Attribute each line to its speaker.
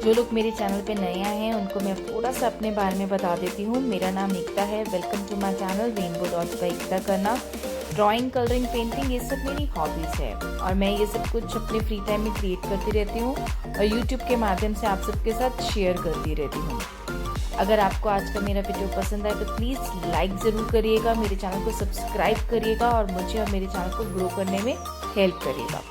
Speaker 1: जो लोग मेरे चैनल पे नए आए हैं उनको मैं थोड़ा सा अपने बारे में बता देती हूँ। मेरा नाम एकता है। Welcome to my channel rainbow dots by Ekta Khanna. Drawing, colouring, painting ये सब मेरी हॉबीज़ है और मैं ये सब कुछ अपने फ्री टाइम में क्रिएट करती रहती हूँ और यूट्यूब के माध्यम से आप सबके साथ शेयर करती रहती हूँ। अगर आपको आज का मेरा वीडियो पसंद आए तो प्लीज़ लाइक ज़रूर करिएगा, मेरे चैनल को सब्सक्राइब करिएगा और मुझे और मेरे चैनल को ग्रो करने में हेल्प करिएगा।